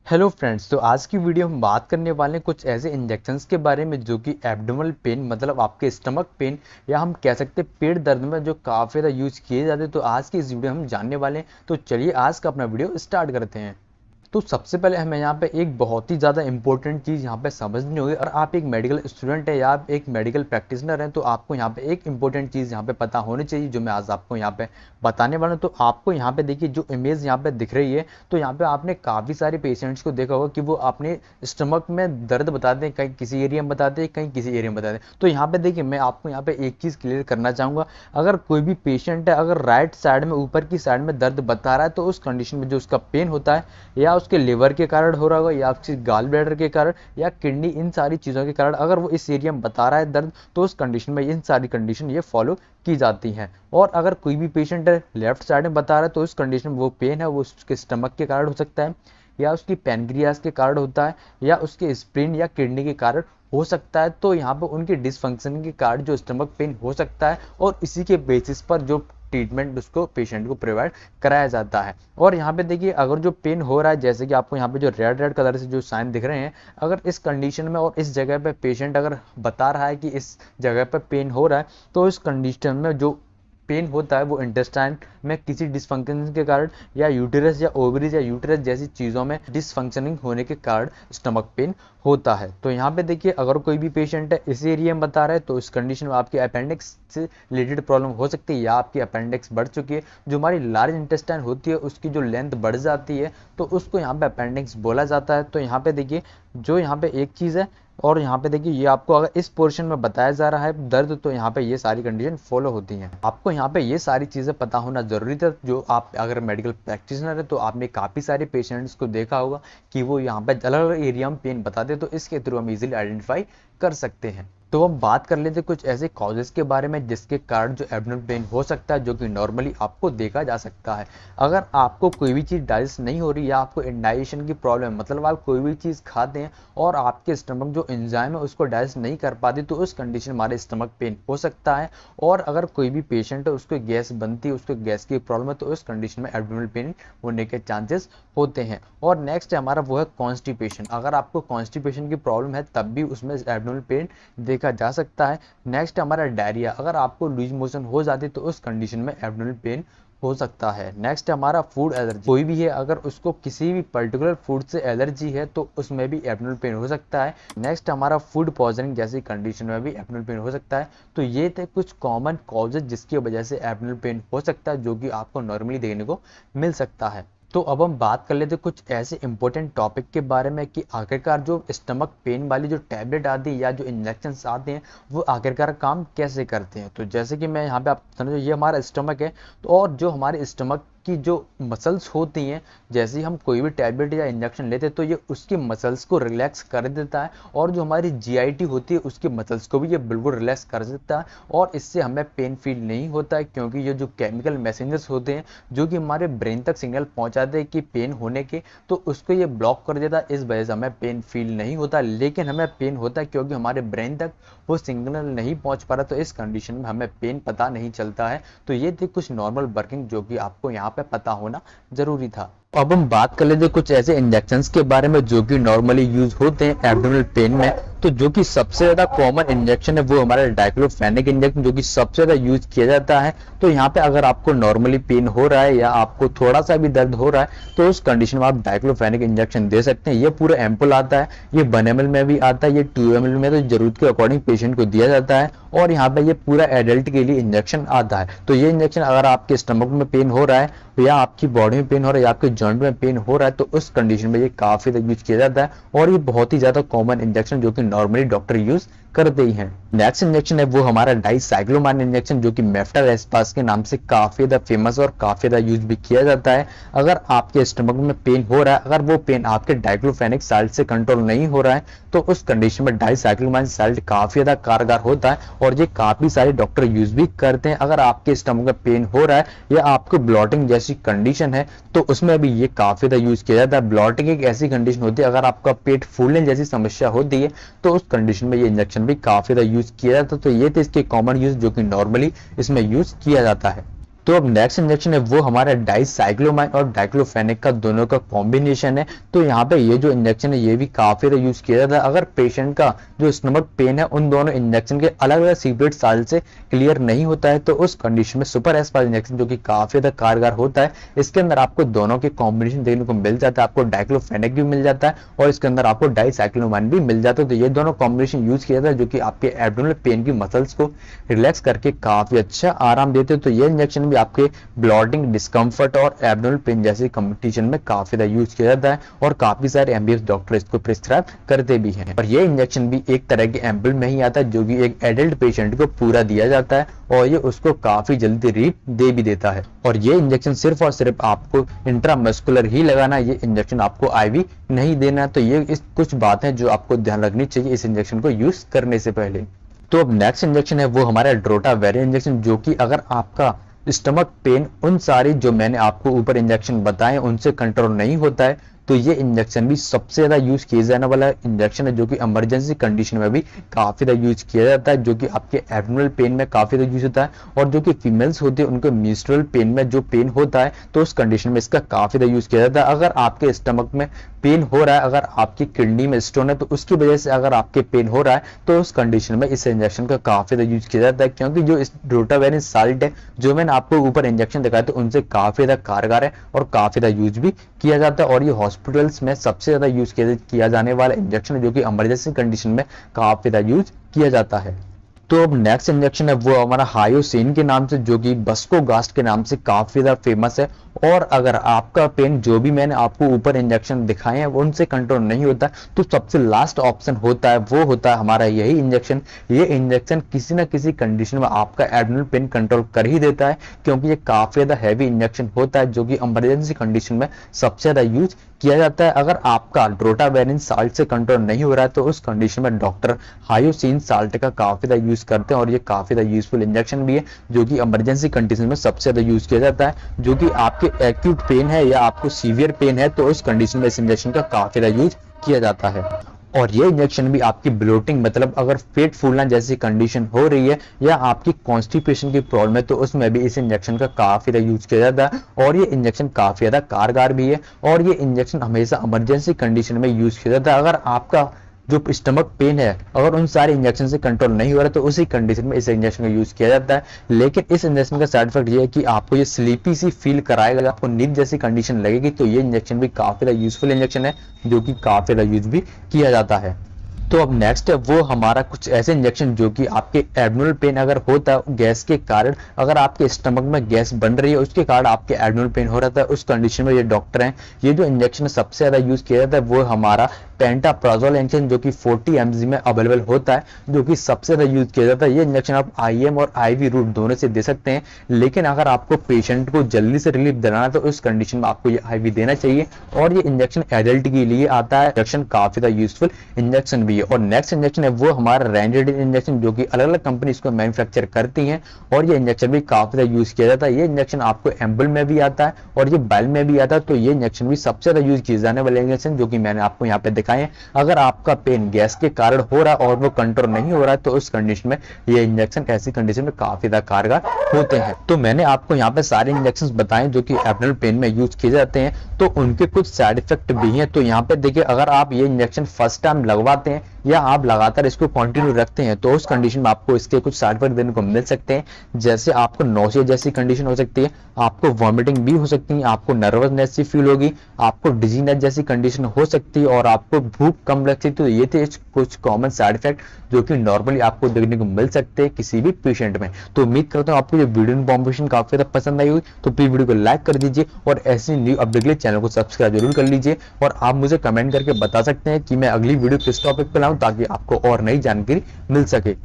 Hello friends, तो आज की वीडियो हम बात करने वाले हैं कुछ ऐसे इंजेक्शंस के बारे में जो कि एब्डोमिनल पेन मतलब आपके स्टमक पेन या हम कह सकते हैं पेट दर्द में जो काफ़ी ज़्यादा यूज़ किए जाते हैं। तो आज की इस वीडियो हम जानने वाले हैं। तो चलिए आज का अपना वीडियो स्टार्ट करते हैं। तो सबसे पहले हमें यहाँ पे एक बहुत ही ज़्यादा इंपॉर्टेंट चीज़ यहाँ पे समझनी होगी। और आप एक मेडिकल स्टूडेंट है या आप एक मेडिकल प्रैक्टिशनर हैं तो आपको यहाँ पे एक इंपॉर्टेंट चीज़ यहाँ पे पता होनी चाहिए जो मैं आज आपको यहाँ पे बताने वाला हूँ। तो आपको यहाँ पे देखिए जो इमेज यहाँ पे दिख रही है, तो यहाँ पे आपने काफ़ी सारे पेशेंट्स को देखा होगा कि वो अपने स्टमक में दर्द बताते हैं, कहीं किसी एरिया में बताते हैं, कहीं किसी एरिया में बताते हैं। तो यहाँ पे देखिए मैं आपको यहाँ पे एक चीज़ क्लियर करना चाहूँगा। अगर कोई भी पेशेंट है अगर राइट साइड में ऊपर की साइड में दर्द बता रहा है तो उस कंडीशन में जो उसका पेन होता है या उसके लिवर के कारण हो रहा होगा या आपकी गाल ब्लैडर के कारण या किडनी, इन सारी चीज़ों के कारण अगर वो इस एरिया में बता रहा है दर्द, तो उस कंडीशन में इन सारी कंडीशन ये फॉलो की जाती हैं। और अगर कोई भी पेशेंट है लेफ्ट साइड में बता रहा है तो उस कंडीशन में वो पेन है वो उसके स्टमक के कारण हो सकता है या उसकी पैनक्रियाज के कारण होता है या उसके स्प्लीन या किडनी के कारण हो सकता है। तो यहाँ पर उनके डिसफंक्शन के कारण जो स्टमक पेन हो सकता है और इसी के बेसिस पर जो ट्रीटमेंट उसको पेशेंट को प्रोवाइड कराया जाता है। और यहाँ पे देखिए अगर जो पेन हो रहा है, जैसे कि आपको यहाँ पे जो रेड रेड कलर से जो साइन दिख रहे हैं, अगर इस कंडीशन में और इस जगह पे पेशेंट अगर बता रहा है कि इस जगह पे पेन हो रहा है, तो इस कंडीशन में जो पेन होता है वो इंटेस्टाइन में किसी डिसफंक्शन के कारण या यूटेरस या ओवरीज या यूटेरस जैसी चीज़ों में डिसफंक्शनिंग होने के कारण स्टमक पेन होता है। तो यहाँ पे देखिए अगर कोई भी पेशेंट है इस एरिया में बता रहा है तो इस कंडीशन में आपकी अपेंडिक्स से रिलेटेड प्रॉब्लम हो सकती है या आपकी अपेंडिक्स बढ़ चुकी है। जो हमारी लार्ज इंटेस्टाइन होती है उसकी जो लेंथ बढ़ जाती है तो उसको यहाँ पे अपेंडिक्स बोला जाता है। तो यहाँ पे देखिए जो यहाँ पे एक चीज़ है, और यहाँ पे देखिए ये आपको अगर इस पोर्शन में बताया जा रहा है दर्द तो यहाँ पे ये सारी कंडीशन फॉलो होती हैं। आपको यहाँ पे ये सारी चीज़ें पता होना जरूरी था। जो आप अगर मेडिकल प्रैक्टिशनर है तो आपने काफ़ी सारे पेशेंट्स को देखा होगा कि वो यहाँ पे अलग अलग एरिया में पेन बताते, तो इसके थ्रू हम इजीली आइडेंटिफाई कर सकते हैं। तो हम बात कर लेते कुछ ऐसे कॉजेस के बारे में जिसके कारण जो एब्डोमेनल पेन हो सकता है जो कि नॉर्मली आपको देखा जा सकता है। अगर आपको कोई भी चीज़ डाइजेस्ट नहीं हो रही या आपको इंडाइजेशन की प्रॉब्लम है, मतलब आप कोई भी चीज़ खाते हैं और आपके स्टमक जो एंजाइम है उसको डाइजेस्ट नहीं कर पाती, तो उस कंडीशन में हमारे स्टमक पेन हो सकता है। और अगर कोई भी पेशेंट है उसको गैस बनती है, उसको गैस की प्रॉब्लम है, तो उस कंडीशन में एब्डोमेनल पेन होने के चांसेस होते हैं। और नेक्स्ट है हमारा वो है कॉन्स्टिपेशन। अगर आपको कॉन्स्टिपेशन की प्रॉब्लम है तब भी उसमें एब्डोमेनल पेन देखा जा सकता है। नेक्स्ट हमारा डायरिया। अगर आपको लूज मोशन हो जाती तो उस कंडीशन में एब्डोमेनल पेन हो सकता है। नेक्स्ट हमारा फूड एलर्जी। कोई भी है अगर उसको किसी भी पर्टिकुलर फूड से एलर्जी है तो उसमें भी एब्डोमेनल पेन हो सकता है। नेक्स्ट हमारा फूड पॉइजनिंग जैसी कंडीशन में भी एब्डोमेनल पेन हो सकता है। तो ये थे कुछ कॉमन कॉजेज जिसकी वजह से एब्डोमेनल पेन हो सकता है जो कि आपको नॉर्मली देखने को मिल सकता है। तो अब हम बात कर लेते कुछ ऐसे इंपॉर्टेंट टॉपिक के बारे में कि आखिरकार जो स्टमक पेन वाली जो टैबलेट आती है या जो इंजेक्शंस आते हैं वो आखिरकार काम कैसे करते हैं। तो जैसे कि मैं यहाँ पे आप समझो ये हमारा स्टमक है, तो और जो हमारे स्टमक की जो मसल्स होती हैं, जैसे ही हम कोई भी टैबलेट या इंजेक्शन लेते हैं तो ये उसकी मसल्स को रिलैक्स कर देता है और जो हमारी जीआईटी होती है उसकी मसल्स को भी ये बिल्कुल रिलैक्स कर देता है और इससे हमें पेन फील नहीं होता है, क्योंकि ये जो केमिकल मैसेंजर्स होते हैं जो कि हमारे ब्रेन तक सिग्नल पहुंचाते हैं कि पेन होने के, तो उसको ये ब्लॉक कर देता है। इस वजह से हमें पेन फील नहीं होता, लेकिन हमें पेन होता है क्योंकि हमारे ब्रेन तक वो सिग्नल नहीं पहुंच पा रहा, तो इस कंडीशन में हमें पेन पता नहीं चलता है। तो ये थी कुछ नॉर्मल वर्किंग जो कि आपको यहाँ पे पता होना जरूरी था। अब हम बात कर लेते कुछ ऐसे इंजेक्शंस के बारे में जो कि नॉर्मली यूज होते हैं एब्डोमिनल पेन में। तो जो कि सबसे ज्यादा कॉमन इंजेक्शन है वो हमारा डाइक्लोफेनेक इंजेक्शन जो कि सबसे ज्यादा यूज किया जाता है। तो यहाँ पे अगर आपको नॉर्मली पेन हो रहा है या आपको थोड़ा सा भी दर्द हो रहा है तो उस कंडीशन में आप डाइक्लोफेनेक इंजेक्शन दे सकते हैं। ये पूरा एम्पुल आता है, ये 1 ml में भी आता है, ये 2 ml में, तो जरूरत के अकॉर्डिंग पेशेंट को दिया जाता है। और यहाँ पे ये पूरा एडल्ट के लिए इंजेक्शन आता है। तो ये इंजेक्शन अगर आपके स्टमक में पेन हो रहा है या आपकी बॉडी में पेन हो रहा है या आपके जॉइंट में पेन हो रहा है तो उस कंडीशन में ये काफी यूज किया जाता है और ये बहुत ही ज्यादा कॉमन इंजेक्शन जो कि नॉर्मली डॉक्टर यूज करते ही हैं। नेक्स्ट इंजेक्शन है वो हमारा डाइसाइक्लोमाइन इंजेक्शन जो कि मेफ्टार एस्पास के नाम से काफी ज्यादा फेमस और काफी ज्यादा यूज भी किया जाता है। अगर आपके स्टमक में पेन हो रहा है, अगर वो पेन आपके डाइक्लोफेनेक साल्ट से कंट्रोल नहीं हो रहा है तो उस कंडीशन में डाइसाइक्लोमाइन साल्ट काफी ज्यादा कारगर होता है और ये काफी सारे डॉक्टर यूज भी करते हैं। अगर आपके स्टमक में पेन हो रहा है या आपको ब्लॉटिंग जैसी कंडीशन है तो उसमें भी ये काफी ज्यादा यूज किया जाता है। ब्लॉटिंग एक ऐसी कंडीशन होती है, अगर आपका पेट फूलने जैसी समस्या होती है तो उस कंडीशन में ये इंजेक्शन भी काफी ज्यादा यूज किया जाता है। तो ये थे इसके कॉमन यूज जो कि नॉर्मली इसमें यूज किया जाता है। तो अब नेक्स्ट इंजेक्शन है वो हमारा डाइसाइक्लोमाइन और डाइक्लोफेनेक का दोनों का कॉम्बिनेशन है। तो यहाँ पे ये जो इंजेक्शन है ये भी काफी ज्यादा यूज किया जाता है। अगर पेशेंट का जो स्टमक पेन है उन दोनों इंजेक्शन के अलग अलग सीक्रेट साल से क्लियर नहीं होता है तो उस कंडीशन में सुपर एस्पार इंजेक्शन जो कि काफी ज्यादा कारगर होता है, इसके अंदर आपको दोनों के कॉम्बिनेशन देखने को मिल जाता है। आपको डाइक्लोफेनेक भी मिल जाता है और इसके अंदर आपको डाइसाइक्लोमाइन भी मिल जाता है। तो ये दोनों कॉम्बिनेशन यूज किया जाता है जो कि आपके एब्डोमिनल पेन की मसल्स को रिलैक्स करके काफी अच्छा आराम देते हैं। तो ये इंजेक्शन भी आपके ब्लॉटिंग, डिस्कम्फर्ट और एब्डोमिनल पेन जैसी कंडीशन में काफी ज्यादा यूज किया जाता है और काफी सारे एमबीबीएस डॉक्टर इसको प्रिस्क्राइब करते भी हैं। और ये इंजेक्शन भी एक तरह के एम्पल में ही आता है जो कि एक एडल्ट पेशेंट को पूरा दिया जाता है और ये उसको काफी जल्दी रिलीफ दे भी देता है। और ये इंजेक्शन सिर्फ और सिर्फ आपको इंट्रामस्कुलर ही लगाना है, ये इंजेक्शन आपको आईवी नहीं देना है। तो ये इस कुछ बातें जो आपको ध्यान रखनी चाहिए इस इंजेक्शन को यूज करने से पहले। तो अब नेक्स्ट इंजेक्शन है वो हमारा ड्रोटावेरिन इंजेक्शन, जो कि अगर आपका स्टमक पेन उन सारी जो मैंने आपको ऊपर इंजेक्शन बताए उनसे कंट्रोल नहीं होता है तो ये इंजेक्शन भी सबसे ज्यादा यूज किया जाने वाला इंजेक्शन है जो कि इमरजेंसी कंडीशन में भी काफी ज्यादा यूज किया जाता है, जो कि आपके एब्डोमिनल पेन में काफी ज्यादा यूज होता है। और जो कि फीमेल्स होती है उनको मेंस्ट्रुअल पेन में जो पेन होता है तो उस कंडीशन में इसका काफी ज्यादा यूज किया जाता है। अगर आपके स्टमक में पेन हो रहा है, अगर आपकी किडनी में स्टोन है तो उसकी वजह से अगर आपके पेन हो रहा है तो उस कंडीशन में इस इंजेक्शन का काफी ज्यादा यूज किया जाता है, क्योंकि जो इस ड्रोटावेरिन साल्ट है जो मैंने आपको ऊपर इंजेक्शन दिखाया था उनसे काफी ज्यादा कारगर है और काफी ज्यादा यूज भी किया जाता है। और ये हॉस्पिटल्स में सबसे ज्यादा यूज किया जाने वाला इंजेक्शन है जो कि इमरजेंसी कंडीशन में काफी ज्यादा यूज किया जाता है। तो अब नेक्स्ट इंजेक्शन है वो हमारा हायोसिन के नाम से, जो कि बस्कोगास्ट के नाम से काफी ज्यादा फेमस है। और अगर आपका पेन जो भी मैंने आपको ऊपर इंजेक्शन दिखाए हैं वो उनसे कंट्रोल नहीं होता तो सबसे लास्ट ऑप्शन होता है वो होता है हमारा यही इंजेक्शन। ये इंजेक्शन किसी ना किसी कंडीशन में आपका एब्डोमिनल पेन कंट्रोल कर ही देता है, क्योंकि ये काफी ज्यादा हैवी इंजेक्शन होता है जो कि इमरजेंसी कंडीशन में सबसे ज्यादा यूज किया जाता है। अगर आपका ड्रोटावेरिन साल्ट से कंट्रोल नहीं हो रहा है तो उस कंडीशन में डॉक्टर हायोसिन साल्ट का काफी ज्यादा यूज करते हैं और ये काफी ज्यादा यूजफुल इंजेक्शन भी है जो कि इमरजेंसी कंडीशन में सबसे ज्यादा यूज किया जाता है। जो कि आपके एक्यूट पेन है या आपको सीवियर पेन है तो उस कंडीशन में इस इंजेक्शन का काफी ज्यादा यूज किया जाता है। और ये इंजेक्शन भी आपकी ब्लोटिंग मतलब अगर पेट फूलना जैसी कंडीशन हो रही है या आपकी कॉन्स्टिपेशन की प्रॉब्लम है तो उसमें भी इस इंजेक्शन का काफी ज्यादा यूज किया जाता है। और ये इंजेक्शन काफी ज्यादा कारगर भी है और ये इंजेक्शन हमेशा इमरजेंसी कंडीशन में यूज किया जाता है। अगर आपका जो स्टमक पेन है अगर उन सारे इंजेक्शन से कंट्रोल नहीं हो रहा तो उसी कंडीशन में इस इंजेक्शन का यूज किया जाता है। लेकिन इस इंजेक्शन का साइड इफेक्ट ये है कि आपको ये स्लीपी सी फील कराएगा, आपको नींद जैसी कंडीशन लगेगी। तो ये इंजेक्शन भी काफी ज्यादा यूजफुल इंजेक्शन है जो कि काफी ज्यादा यूज भी किया जाता है। तो अब नेक्स्ट है वो हमारा कुछ ऐसे इंजेक्शन जो कि आपके एब्डोमिनल पेन अगर होता है गैस के कारण, अगर आपके स्टमक में गैस बन रही है उसके कारण आपके एब्डोमिनल पेन हो रहा है उस कंडीशन में ये डॉक्टर हैं ये जो इंजेक्शन सबसे ज्यादा यूज किया जाता है वो हमारा पेंटाप्राजोल इंजेक्शन जो कि 40 mg में अवेलेबल होता है, जो कि सबसे ज्यादा यूज किया जाता है। ये इंजेक्शन आप IM और IV रूट दोनों से दे सकते हैं, लेकिन अगर आपको पेशेंट को जल्दी से रिलीफ देना है तो उस कंडीशन में आपको ये IV देना चाहिए। और ये इंजेक्शन एडल्ट के लिए आता है, इंजेक्शन काफी ज्यादा यूजफुल इंजेक्शन भी है। और नेक्स्ट इंजेक्शन है वो हमारा रेंजेडिन इंजेक्शन जो कि अलग अलग कंपनी इसको मैन्युफैक्चर करती हैं और ये इंजेक्शन भी काफी ज्यादा यूज किया जाता है। ये इंजेक्शन आपको एम्बल में भी आता है और ये बैल में भी आता है। तो ये इंजेक्शन भी सबसे ज्यादा यूज किए जाने वाले इंजेक्शन जो कि मैंने आपको यहाँ पे दिखाए। अगर आपका पेन गैस के कारण हो रहा है और वो कंट्रोल नहीं हो रहा है तो उस कंडीशन में ये इंजेक्शन ऐसी कंडीशन में काफी ज्यादा कारगर होते हैं। तो मैंने आपको यहाँ पे सारे इंजेक्शन बताए जो कि एब्डोमिनल पेन में यूज किए जाते हैं, तो उनके कुछ साइड इफेक्ट भी हैं। तो यहाँ पे देखिए अगर आप ये इंजेक्शन फर्स्ट टाइम लगवाते हैं या आप लगातार इसको कंटिन्यू रखते हैं तो उस कंडीशन में आपको इसके कुछ साइड इफेक्ट देने को मिल सकते हैं। जैसे आपको नौसिया जैसी कंडीशन हो सकती है, आपको वॉमिटिंग भी हो सकती है, आपको नर्वसनेस सी फील होगी, आपको डिजीनेस जैसी कंडीशन हो सकती है और आपको भूख कम लग सकती है। तो ये थे कुछ कॉमन साइड इफेक्ट जो कि नॉर्मली आपको देखने को मिल सकते हैं किसी भी पेशेंट में। तो उम्मीद करता हूँ आपको ये वीडियो इन्फॉर्मेशन काफी ज्यादा पसंद आई हुई, तो प्लीज वीडियो को लाइक कर दीजिए और ऐसी न्यू अपडेट के लिए चैनल को सब्सक्राइब जरूर कर लीजिए। और आप मुझे कमेंट करके बता सकते हैं कि मैं अगली वीडियो किस टॉपिक पर लाऊं ताकि आपको और नई जानकारी मिल सके।